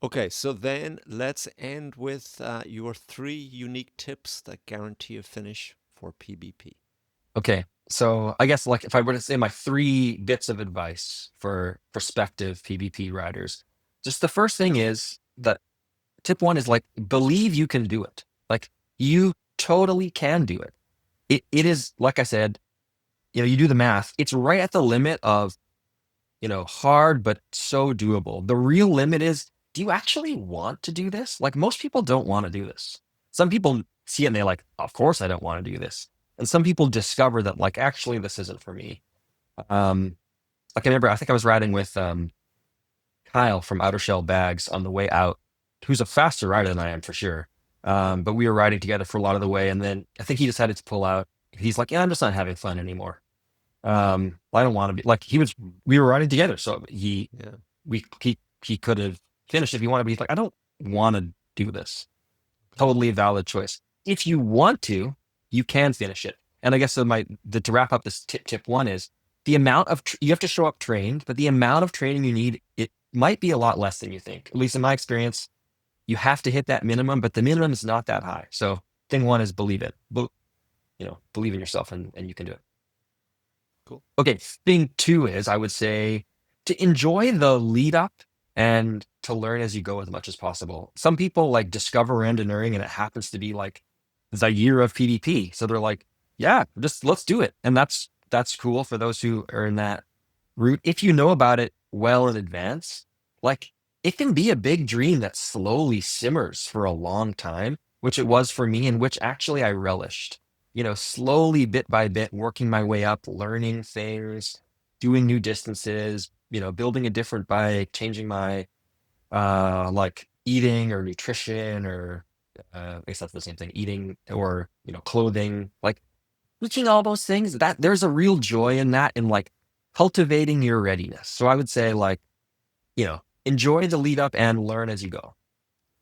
Okay, so then let's end with your three unique tips that guarantee a finish for PBP. Okay. So I guess like if I were to say my three bits of advice for prospective PBP riders, just the first thing is that tip one is like believe you can do it. Like you totally can do it. It is like I said, you do the math. It's right at the limit of, hard but so doable. The real limit is, do you actually want to do this? Like most people don't want to do this. Some people see it and they're like, of course I don't want to do this. And some people discover that like actually this isn't for me. Um, like I remember, I think I was riding with Kyle from Outer Shell Bags on the way out, who's a faster rider than I am for sure. Yeah. But we were riding together for a lot of the way, and then I think he decided to pull out. He's like, "Yeah, I'm just not having fun anymore. I don't want to be like he was. We were riding together, so Yeah. he could have finished if he wanted, but he's like, I don't want to do this. Okay. Totally valid choice. If you want to, you can finish it. And I guess to wrap up this tip one is the amount of you have to show up trained, but the amount of training you need, it might be a lot less than you think. At least in my experience, you have to hit that minimum, but the minimum is not that high. So thing one is believe it. Believe in yourself and you can do it. Cool. Okay, thing two is I would say to enjoy the lead up and to learn as you go as much as possible. Some people like discover randonneuring and it happens to be like the year of PvP. So they're like, yeah, just let's do it. And that's cool for those who are in that route. If you know about it well in advance, like it can be a big dream that slowly simmers for a long time, which it was for me and which actually I relished. Slowly bit by bit, working my way up, learning things, doing new distances, building a different bike, changing my like eating or nutrition or I guess that's the same thing, eating or clothing, like looking all those things, that there's a real joy in that in like cultivating your readiness. So I would say like, enjoy the lead up and learn as you go.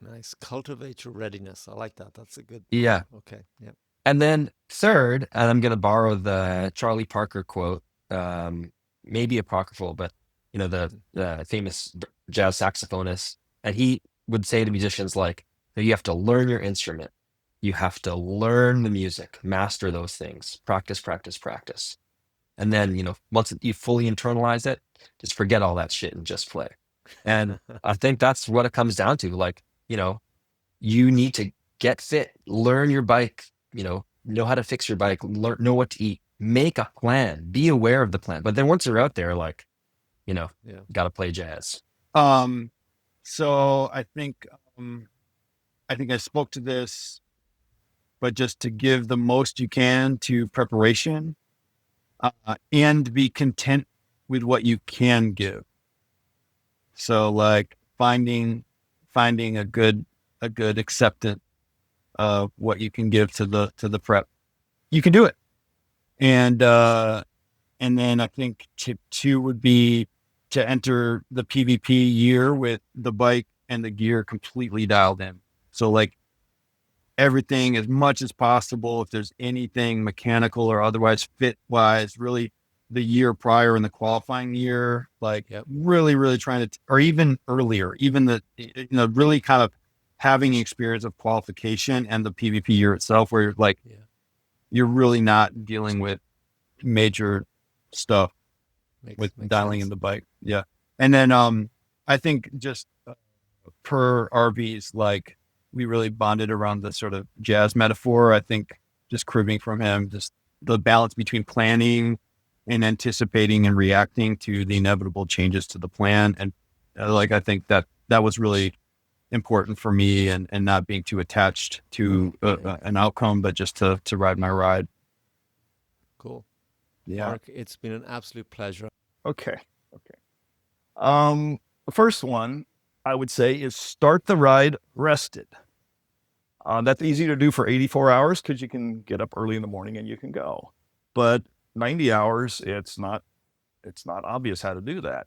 Nice. Cultivate your readiness. I like that. That's a good point. Yeah. Okay. Yeah. And then third, and I'm gonna borrow the Charlie Parker quote, maybe apocryphal, but the famous jazz saxophonist, and he would say to musicians like, you have to learn your instrument, you have to learn the music, master those things, practice, practice, practice, and then once you fully internalize it, just forget all that shit and just play. And I think that's what it comes down to. Like, you need to get fit, learn your bike, know how to fix your bike, know what to eat, make a plan, be aware of the plan. But then once you're out there, like, you know, Yeah. got to play jazz. Um, so I think I spoke to this, but just to give the most you can to preparation, and be content with what you can give. So like finding a good acceptance of what you can give to the prep. You can do it. And then I think tip two would be to enter the PvP year with the bike and the gear completely dialed in. So like everything as much as possible. If there's anything mechanical or otherwise fit wise, really the year prior in the qualifying year, like Yep. really, really trying to, or even earlier, even really kind of having the experience of qualification and the PvP year itself, where you're like, Yeah. you're really not dealing with major stuff with Makes dialing in sense. the bike. Yeah. And then, I think just per RV's, like we really bonded around the sort of jazz metaphor. I think just cribbing from him, just the balance between planning and anticipating and reacting to the inevitable changes to the plan. And I think that was really important for me, and not being too attached to Yeah. an outcome, but just to ride my ride. Cool. Yeah. Mark, it's been an absolute pleasure. Okay. Okay. The first one I would say is start the ride rested. That's easy to do for 84 hours because you can get up early in the morning and you can go. But 90 hours, it's not obvious how to do that.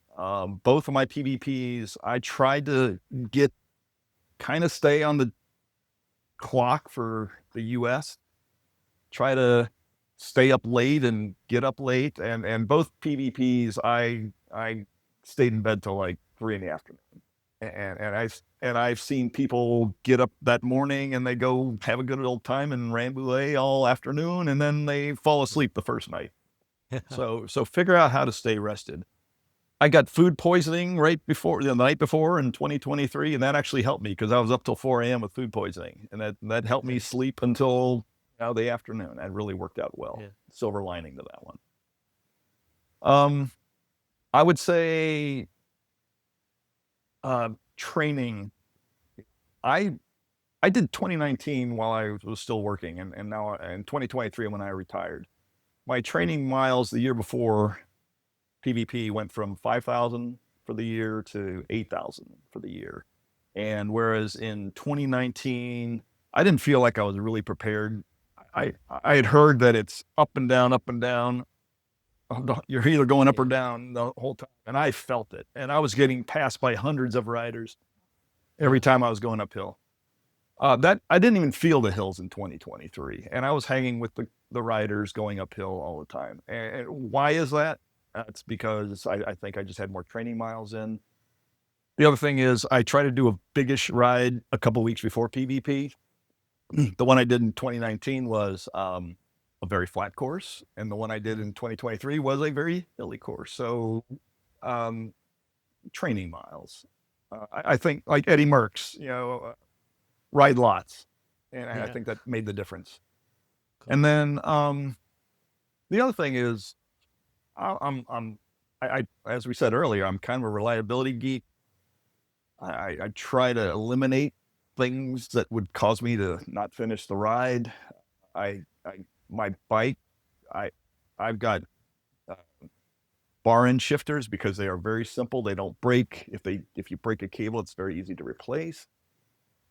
Both of my PVPs, I tried to get kind of stay on the clock for the US, try to stay up late and get up late. And both PVPs, I stayed in bed till like 3 in the afternoon. And I've seen people get up that morning and they go have a good old time in Rambouillet all afternoon, and then they fall asleep the first night. So figure out how to stay rested. I got food poisoning the night before in 2023, and that actually helped me because I was up till 4 a.m. with food poisoning, and that helped me sleep until the afternoon. That really worked out well. Yeah. Silver lining to that one. I would say training. I did 2019 while I was still working, and now in 2023 when I retired. My training miles the year before PBP went from 5,000 for the year to 8,000 for the year. And whereas in 2019, I didn't feel like I was really prepared. I had heard that it's up and down, up and down. You're either going up or down the whole time. And I felt it. And I was getting passed by hundreds of riders every time I was going uphill. That I didn't even feel the hills in 2023. And I was hanging with the riders going uphill all the time. And why is that? It's because I think I just had more training miles in. The other thing is I try to do a biggish ride a couple weeks before PBP. The one I did in 2019 was a very flat course, and the one I did in 2023 was a very hilly course. So training miles. I think like Eddie Merckx, ride lots, and I think that made the difference. Cool. And then the other thing is, I as we said earlier, I'm kind of a reliability geek. I try to eliminate things that would cause me to not finish the ride. My bike, I've got bar end shifters because they are very simple. They don't break. If you break a cable, it's very easy to replace.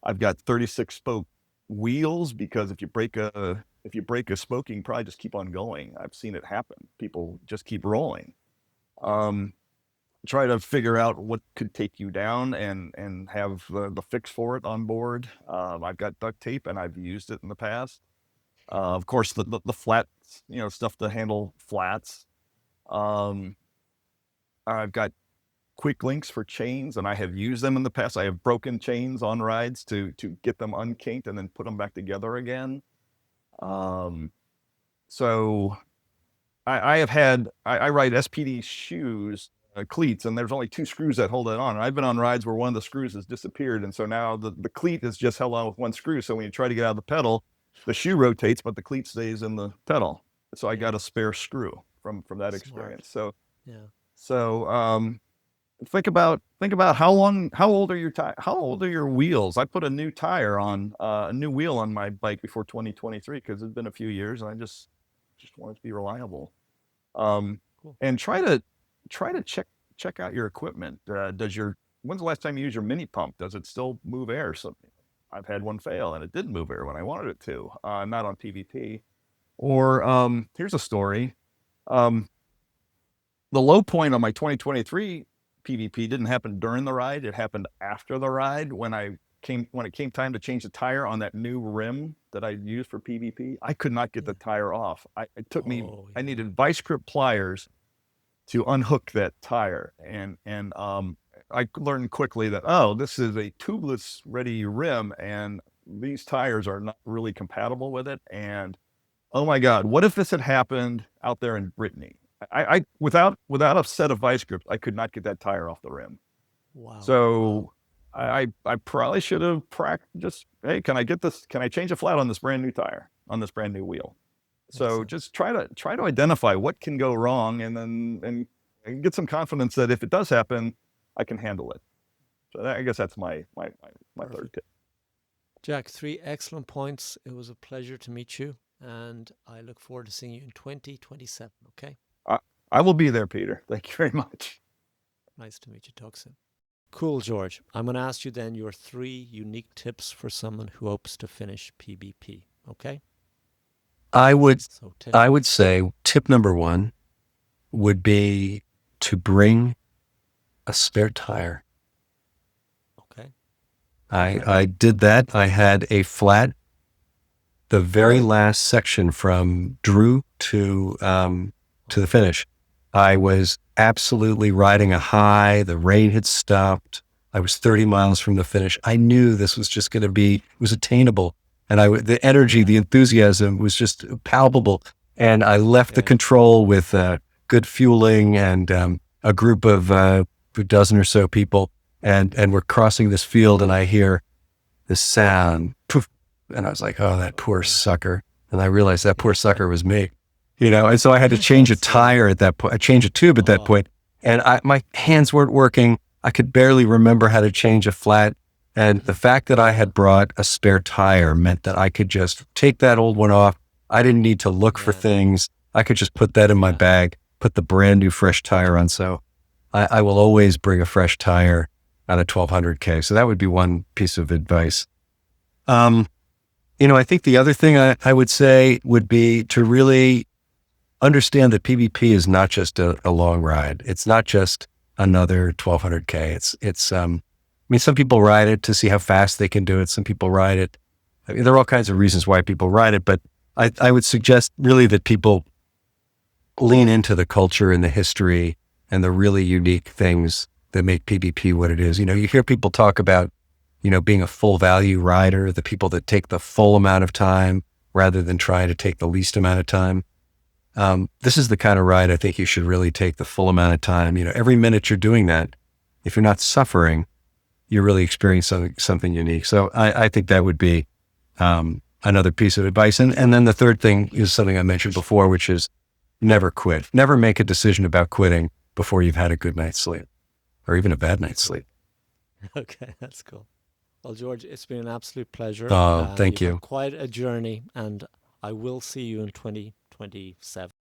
I've got 36 spoke wheels because if you break a spoke, you can probably just keep on going. I've seen it happen. People just keep rolling. Try to figure out what could take you down and have the fix for it on board. I've got duct tape and I've used it in the past. Of course, the flat, stuff to handle flats. I've got quick links for chains, and I have used them in the past. I have broken chains on rides to get them unkinked and then put them back together again. So I ride SPD shoes, cleats, and there's only 2 screws that hold it on. And I've been on rides where one of the screws has disappeared, and so now the cleat is just held on with 1 screw. So when you try to get out of the pedal, the shoe rotates, but the cleat stays in the pedal. So I got a spare screw from that experience. So think about how old are your wheels? I put a new tire on a new wheel on my bike before 2023 because it's been a few years and I just want it to be reliable. Cool. And try to check out your equipment. When's the last time you used your mini pump? Does it still move air? So I've had one fail and it didn't move air when I wanted it to. Not on PBP. Or here's a story. The low point on my 2023 PBP didn't happen during the ride. It happened after the ride when it came time to change the tire on that new rim that I used for PBP. I could not get the tire off. I needed vice grip pliers to unhook that tire. And I learned quickly that, this is a tubeless ready rim and these tires are not really compatible with it. And oh my God, what if this had happened out there in Brittany? I without a set of vice grips, I could not get that tire off the rim. Wow. So I probably should have practiced. Hey, can I get this? Can I change a flat on this brand new tire on this brand new wheel? So just try to identify what can go wrong, and get some confidence that if it does happen, I can handle it. So I guess that's my third tip. Jack, 3 excellent points. It was a pleasure to meet you, and I look forward to seeing you in 2027. Okay. I will be there, Peter. Thank you very much. Nice to meet you. Talk soon. Cool, George. I'm going to ask you then your 3 unique tips for someone who hopes to finish PBP. Okay? I would say tip number 1 would be to bring a spare tire. Okay. I did that. I had a flat, the very last section from Drew to the finish. I was absolutely riding a high. The rain had stopped. I was 30 miles from the finish. I knew this was just going to be, it was attainable. And the energy, the enthusiasm was just palpable. And I left the control with good fueling and a group of a dozen or so people. And we're crossing this field and I hear this sound. Poof, and I was like, oh, that poor sucker. And I realized that poor sucker was me, and so I had to change a tire at that point. I changed a tube at that point, and my hands weren't working. I could barely remember how to change a flat. And the fact that I had brought a spare tire meant that I could just take that old one off. I didn't need to look for things. I could just put that in my bag, put the brand new fresh tire on. So I will always bring a fresh tire on a 1200K. So that would be one piece of advice. I think the other thing I would say would be to really understand that PBP is not just a long ride. It's not just another 1200K. Some people ride it to see how fast they can do it. Some people ride it. There are all kinds of reasons why people ride it, but I would suggest really that people lean into the culture and the history and the really unique things that make PBP what it is. You hear people talk about, being a full value rider, the people that take the full amount of time rather than trying to take the least amount of time. This is the kind of ride I think you should really take the full amount of time. Every minute you're doing that, if you're not suffering, you're really experiencing something unique. So I think that would be another piece of advice. And then the third thing is something I mentioned before, which is never quit. Never make a decision about quitting before you've had a good night's sleep or even a bad night's sleep. Okay, that's cool. Well, George, it's been an absolute pleasure. Oh, thank You've you. had quite a journey, and I will see you in 2027.